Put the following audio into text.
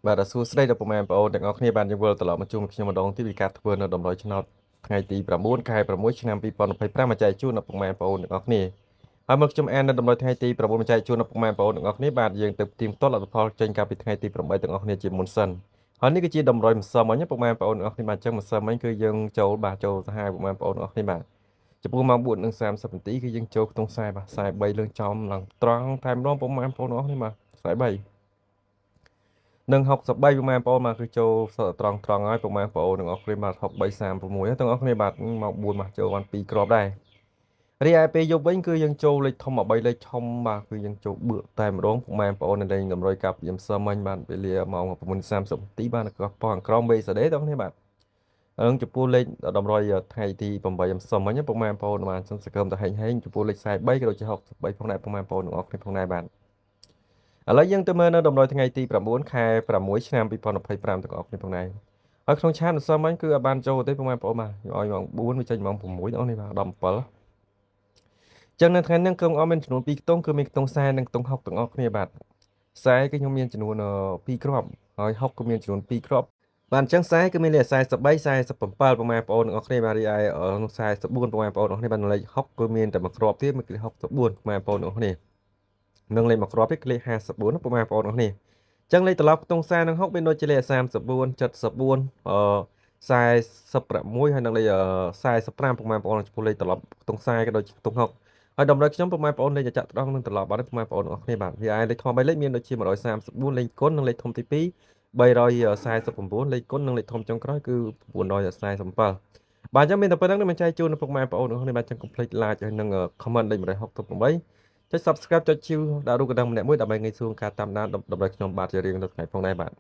បាទសួស្តីដល់ពុកម៉ែបងប្អូនទាំងអស់គ្នាបានយើងវិលត្រឡប់មកជួបខ្ញុំម្ដងទៀតពីការធ្វើនៅតម្រុយឆ្នោតថ្ងៃទី9ខែ6ឆ្នាំ2025មកចែកជូនដល់ពុកម៉ែបងប្អូនទាំងអស់គ្នាហើយមកខ្ញុំអាននៅតម្រុយថ្ងៃទី9មកចែកជូនដល់ពុកម៉ែបងប្អូនទាំងអស់គ្នាបាទយើងទៅផ្ទៀងផ្ទាត់លទ្ធផលចេញកាលពីថ្ងៃទី8ទាំងអស់គ្នាជាមុនសិនហើយនេះគឺជាតម្រុយម្សិលមិញពុកម៉ែបងប្អូនទាំងអស់គ្នាបាទអញ្ចឹងម្សិលមិញគឺយើងចូលចូលសាហាវពុកម៉ែបងប្អូនទាំងអស់គ្នាបាទចំពោះម៉ោង4:30នាទីគឺយើងចូលក្នុងខ្សែបាទខ្សែ3លើងចំឡើងត្រង់តែម្ដងពុកម៉ែបងប្អូនទាំងអស់គ្នាបាទខ្សែ3នឹង63ពុកម៉ែបងប្អូនមកគឺចូលត្រង់ហើយពុកម៉ែបងប្អូនទាំងអស់គ្នាបាទ6336ទាំងអស់គ្នាបាទមក4មកចូលបាន2គ្រាប់ដែររីឯពេលយប់វិញគឺយើងចូលលេខធំ13លេខធំបាទគឺយើងចូលបឿកតែម្ដងពុកម៉ែបងប្អូននៅលេងតម្រុយកាប់យឹមសមិញបាទវេលាម៉ោង9:30នាទីបាទក៏ប៉ោះអង្ក្រមវេសដេទាំងគ្នាបាទហើយចំពោះលេខតម្រុយថ្ងៃទី8យឹមសមិញពុកម៉ែបងប្អូនបាទសង្កឹមទៅហែងចំពោះលេខ43ក៏ដូចជា63ផងដែរពុកម៉ែបងប្អូនទាំងអស់គ្នាផងដែរបាទឥឡូវយើងទៅមើលនៅតម្រុយថ្ងៃទី9ខែ6ឆ្នាំ2025ទាំងអស់គ្នាផងដែរហើយក្នុងឆានអសមិញគឺអាចបានចូលទេពុកម៉ែបងប្អូនបាទឲ្យម៉ោង4វាចេញម៉ោង6ទាំងអស់នេះបាទ17ចឹងនៅថ្ងៃនេះក្រុមអមមានចំនួន2ខ្ទង់គឺមានខ្ទង់40និងខ្ទង់60ទាំងអស់គ្នាបាទ40គឺខ្ញុំមានចំនួន2គ្រាប់ហើយ60ក៏មានចំនួន2គ្រាប់បាទអញ្ចឹង40គឺមានលេខ43 47ពុកម៉ែបងប្អូនទាំងអស់គ្នាបាទរីឯ44ពុកម៉ែបងប្អូនទាំងអស់គ្នាបាទលេខ60គឺមានតែមួយគ្រាប់ទៀតគឺ64ពុកម៉ែបងប្អូនទាំងអស់គ្នានឹងលេខមួយគ្រាប់ទៀតគឺលេខ54ពុកម៉ែបងប្អូនទាំងអស់គ្នាអញ្ចឹងលេខត្រឡប់ខ្ទង់40និង60មានដូចជាលេខ34 74 46ហើយនឹងលេខ45ពុកម៉ែបងប្អូនចំពោះលេខត្រឡប់ខ្ទង់40ក៏ដូចជាខ្ទង់60ហើយតម្រូវខ្ញុំពុកម៉ែបងប្អូនលេខចាក់ត្រង់នឹងត្រឡប់បាទពុកម៉ែបងប្អូនទាំងអស់គ្នាបាទវាឯលេខធំ3លេខមានដូចជា134លេខគុណនិងលេខធំទី2 349លេខគុណនិងលេខធំចុងក្រោយគឺ947បាទអញ្ចឹងមានតែប៉ុណ្្នឹងនឹងបញ្ចែកជូនដល់ពុកម៉ែបងប្អូនទាំងអស់គ្នាបាទអញ្ចឹង complete like ហើយនឹង comment លេខ168ចុច subscribe ចុច chill ដាក់រូបកណ្ដឹងម្នាក់មួយដើម្បីងាយស្រួលការតាមដានតម្រូវខ្ញុំបាទជារៀងរាល់ថ្ងៃផងដែរបាទ